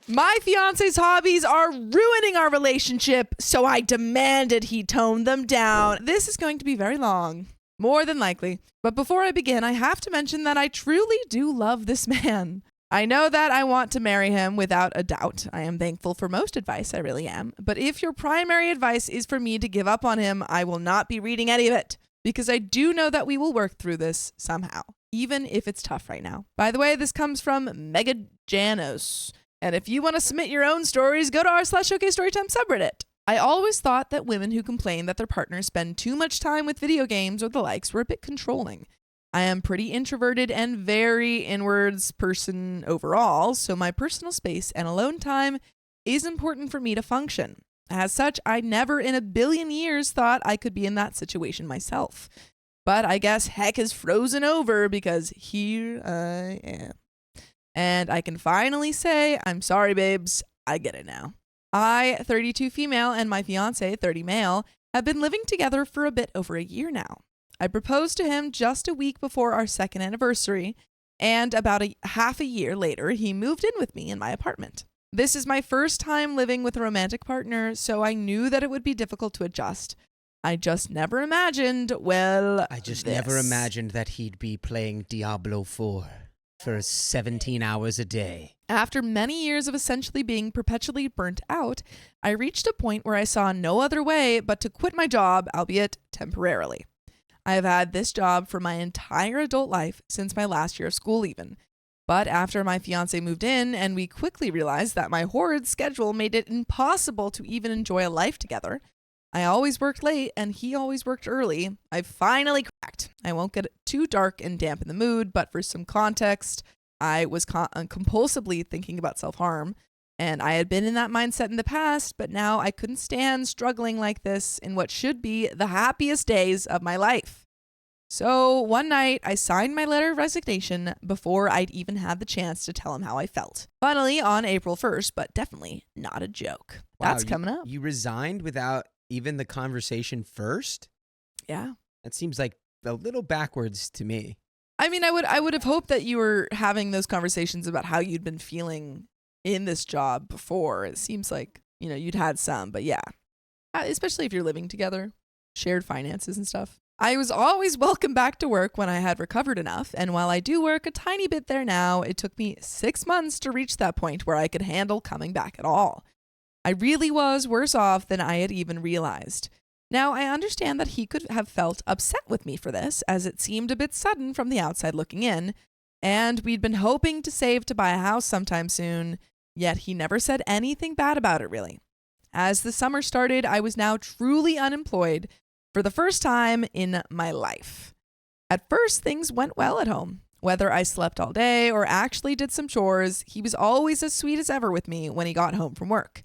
My fiance's hobbies are ruining our relationship, so I demanded he tone them down. This is going to be very long, more than likely. But before I begin, I have to mention that I truly do love this man. I know that I want to marry him without a doubt. I am thankful for most advice, I really am. But if your primary advice is for me to give up on him, I will not be reading any of it, because I do know that we will work through this somehow, even if it's tough right now. By the way, this comes from Mega Janos. And if you want to submit your own stories, go to r/OKStorytime subreddit. I always thought that women who complain that their partners spend too much time with video games or the likes were a bit controlling. I am pretty introverted and very inwards person overall, so my personal space and alone time is important for me to function. As such, I never in a billion years thought I could be in that situation myself. But I guess heck has frozen over because here I am. And I can finally say, I'm sorry, babes, I get it now. I, 32 female, and my fiancé, 30 male, have been living together for a bit over a year now. I proposed to him just a week before our second anniversary, and about half a year later, he moved in with me in my apartment. This is my first time living with a romantic partner, so I knew that it would be difficult to adjust. I just never imagined, never imagined that he'd be playing Diablo 4 for 17 hours a day. After many years of essentially being perpetually burnt out, I reached a point where I saw no other way but to quit my job, albeit temporarily. I have had this job for my entire adult life since my last year of school even. But after my fiancé moved in and we quickly realized that my horrid schedule made it impossible to even enjoy a life together, I always worked late and he always worked early. I finally cracked. I won't get too dark and dampen the mood, but for some context, I was compulsively thinking about self-harm, and I had been in that mindset in the past, but now I couldn't stand struggling like this in what should be the happiest days of my life. So one night, I signed my letter of resignation before I'd even had the chance to tell him how I felt. Finally, on April 1st, but definitely not a joke. Wow, That's coming up. You resigned without even the conversation first? Yeah. That seems like a little backwards to me. I mean, I would have hoped that you were having those conversations about how you'd been feeling in this job before. It seems like, you'd had some, but yeah. Especially if you're living together, shared finances and stuff. I was always welcome back to work when I had recovered enough, and while I do work a tiny bit there now, it took me 6 months to reach that point where I could handle coming back at all. I really was worse off than I had even realized. Now, I understand that he could have felt upset with me for this, as it seemed a bit sudden from the outside looking in, and we'd been hoping to save to buy a house sometime soon, yet he never said anything bad about it, really. As the summer started, I was now truly unemployed for the first time in my life. At first, things went well at home. Whether I slept all day or actually did some chores, he was always as sweet as ever with me when he got home from work.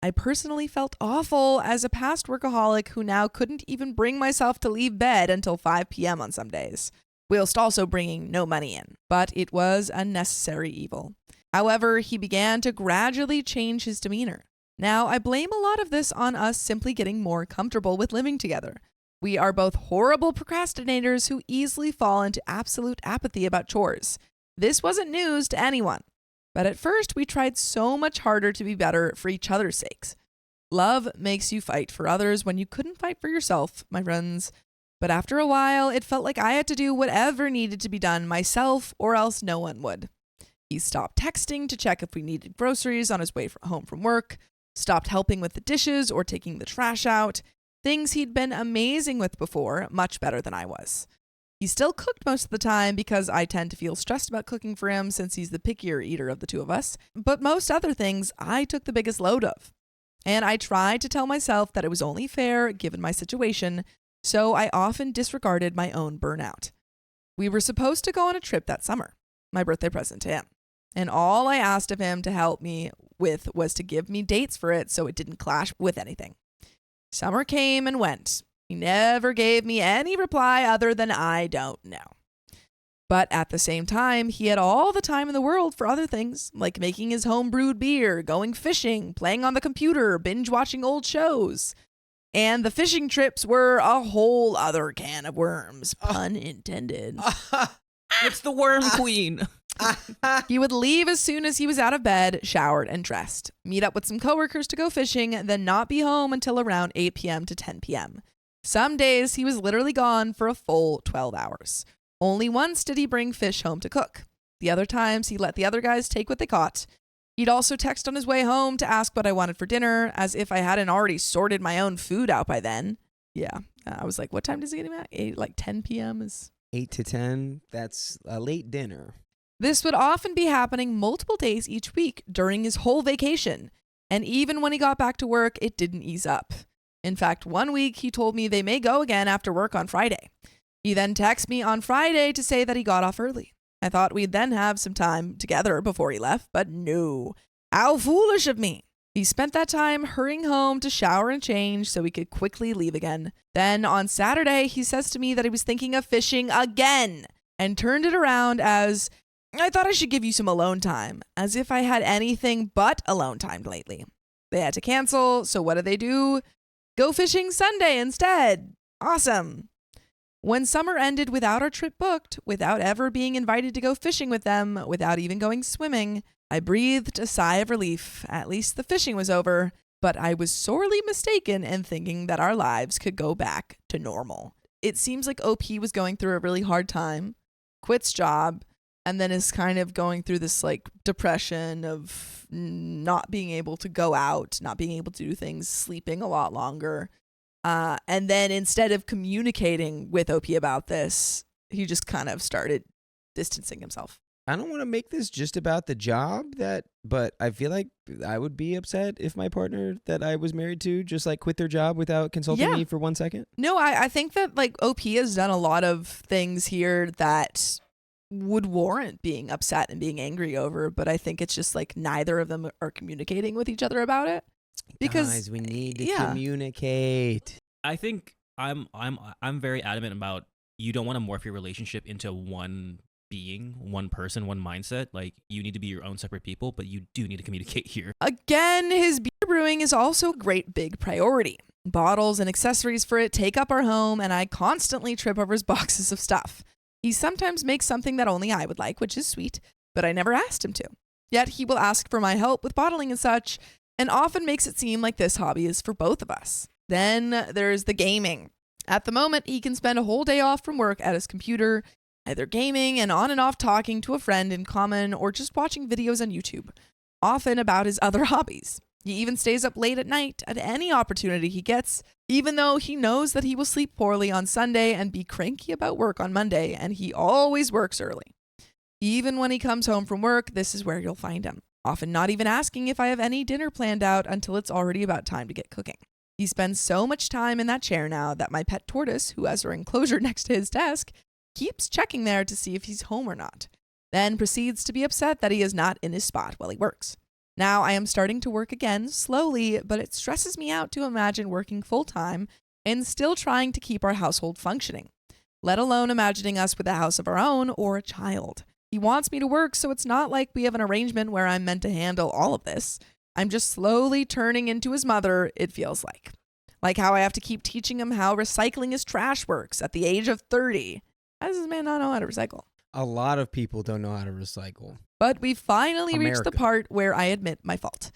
I personally felt awful as a past workaholic who now couldn't even bring myself to leave bed until 5 p.m. on some days, whilst also bringing no money in. But it was a necessary evil. However, he began to gradually change his demeanor. Now, I blame a lot of this on us simply getting more comfortable with living together. We are both horrible procrastinators who easily fall into absolute apathy about chores. This wasn't news to anyone. But at first, we tried so much harder to be better for each other's sakes. Love makes you fight for others when you couldn't fight for yourself, my friends. But after a while, it felt like I had to do whatever needed to be done myself, or else no one would. He stopped texting to check if we needed groceries on his way home from work, stopped helping with the dishes or taking the trash out, things he'd been amazing with before, much better than I was. He still cooked most of the time because I tend to feel stressed about cooking for him since he's the pickier eater of the two of us. But most other things I took the biggest load of. And I tried to tell myself that it was only fair given my situation, so I often disregarded my own burnout. We were supposed to go on a trip that summer, my birthday present to him. And all I asked of him to help me with was to give me dates for it so it didn't clash with anything. Summer came and went. He never gave me any reply other than I don't know. But at the same time, he had all the time in the world for other things, like making his home-brewed beer, going fishing, playing on the computer, binge-watching old shows. And the fishing trips were a whole other can of worms, pun intended. It's the worm queen. He would leave as soon as he was out of bed, showered, and dressed, meet up with some coworkers to go fishing, then not be home until around 8 p.m. to 10 p.m. Some days he was literally gone for a full 12 hours. Only once did he bring fish home to cook. The other times he let the other guys take what they caught. He'd also text on his way home to ask what I wanted for dinner, as if I hadn't already sorted my own food out by then. Yeah, I was like, what time does he get him at? 8, like 10 p.m. is 8 to 10. That's a late dinner. This would often be happening multiple days each week during his whole vacation. And even when he got back to work, it didn't ease up. In fact, one week he told me they may go again after work on Friday. He then texted me on Friday to say that he got off early. I thought we'd then have some time together before he left, but no. How foolish of me. He spent that time hurrying home to shower and change so he could quickly leave again. Then on Saturday, he says to me that he was thinking of fishing again and turned it around as, I thought I should give you some alone time, as if I had anything but alone time lately. They had to cancel, so what do? Go fishing Sunday instead. Awesome. When summer ended without our trip booked, without ever being invited to go fishing with them, without even going swimming, I breathed a sigh of relief. At least the fishing was over, but I was sorely mistaken in thinking that our lives could go back to normal. It seems like OP was going through a really hard time, quits job, and then is kind of going through this like depression of not being able to go out, not being able to do things, sleeping a lot longer. And then instead of communicating with OP about this, he just kind of started distancing himself. I don't want to make this just about the job, but I feel like I would be upset if my partner that I was married to just like quit their job without consulting me for 1 second. No, I think that like OP has done a lot of things here that would warrant being upset and being angry over, but I think it's just like neither of them are communicating with each other about it. Because guys, we need to communicate. I think I'm very adamant about you don't want to morph your relationship into one being, one person, one mindset. Like, you need to be your own separate people, but you do need to communicate here. Again, his beer brewing is also a great big priority. Bottles and accessories for it take up our home, and I constantly trip over his boxes of stuff. He sometimes makes something that only I would like, which is sweet, but I never asked him to. Yet he will ask for my help with bottling and such, and often makes it seem like this hobby is for both of us. Then there's the gaming. At the moment, he can spend a whole day off from work at his computer, either gaming and on and off talking to a friend in common or just watching videos on YouTube, often about his other hobbies. He even stays up late at night at any opportunity he gets, even though he knows that he will sleep poorly on Sunday and be cranky about work on Monday, and he always works early. Even when he comes home from work, this is where you'll find him, often not even asking if I have any dinner planned out until it's already about time to get cooking. He spends so much time in that chair now that my pet tortoise, who has her enclosure next to his desk, keeps checking there to see if he's home or not, then proceeds to be upset that he is not in his spot while he works. Now I am starting to work again, slowly, but it stresses me out to imagine working full-time and still trying to keep our household functioning, let alone imagining us with a house of our own or a child. He wants me to work, so it's not like we have an arrangement where I'm meant to handle all of this. I'm just slowly turning into his mother, it feels like. Like how I have to keep teaching him how recycling his trash works at the age of 30. How does this man not know how to recycle? A lot of people don't know how to recycle. But we finally reached the part where I admit my fault.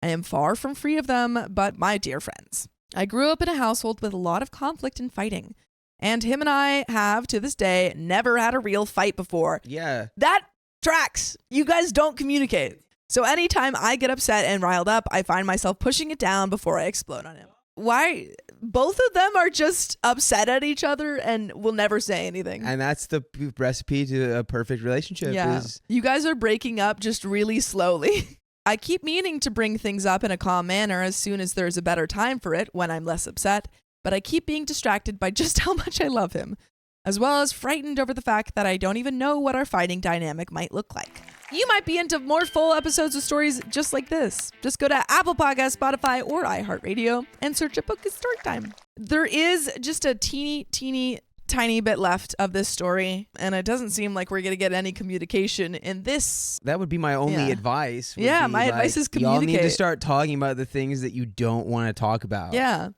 I am far from free of them, but my dear friends. I grew up in a household with a lot of conflict and fighting. And him and I have, to this day, never had a real fight before. Yeah. That tracks. You guys don't communicate. So anytime I get upset and riled up, I find myself pushing it down before I explode on him. Why? Both of them are just upset at each other and will never say anything. And that's the recipe to a perfect relationship. Yeah. You guys are breaking up just really slowly. I keep meaning to bring things up in a calm manner as soon as there's a better time for it when I'm less upset, but I keep being distracted by just how much I love him, as well as frightened over the fact that I don't even know what our fighting dynamic might look like. You might be into more full episodes of stories just like this. Just go to Apple Podcasts, Spotify, or iHeartRadio and search a book as Storytime. There is just a tiny bit left of this story, and it doesn't seem like we're going to get any communication in this. That would be my only advice. Yeah, my advice is communicate. Y'all need to start talking about the things that you don't want to talk about. Yeah.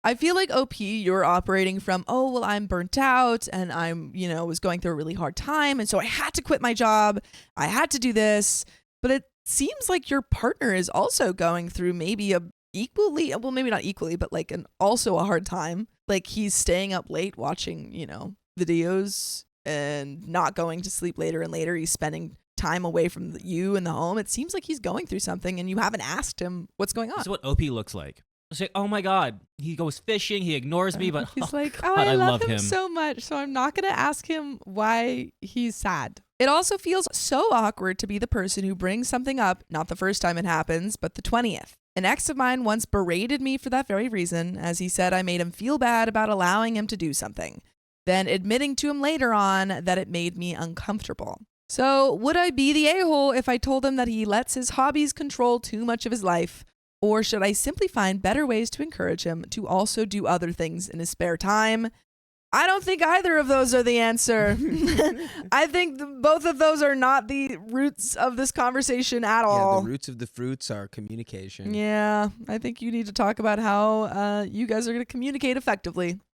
I feel like OP, you're operating from, oh, well, I'm burnt out and I'm, was going through a really hard time. And so I had to quit my job. I had to do this. But it seems like your partner is also going through maybe maybe not equally, but like also a hard time. Like he's staying up late watching, videos and not going to sleep later and later. He's spending time away from you and the home. It seems like he's going through something and you haven't asked him what's going on. This is what OP looks like. It's like, oh my God, he goes fishing, he ignores me, but he's like, God, I love him him so much, so I'm not going to ask him why he's sad. It also feels so awkward to be the person who brings something up, not the first time it happens, but the 20th. An ex of mine once berated me for that very reason, as he said I made him feel bad about allowing him to do something, then admitting to him later on that it made me uncomfortable. So would I be the a-hole if I told him that he lets his hobbies control too much of his life? Or should I simply find better ways to encourage him to also do other things in his spare time? I don't think either of those are the answer. I think both of those are not the roots of this conversation at all. Yeah, the roots of the fruits are communication. Yeah, I think you need to talk about how you guys are going to communicate effectively.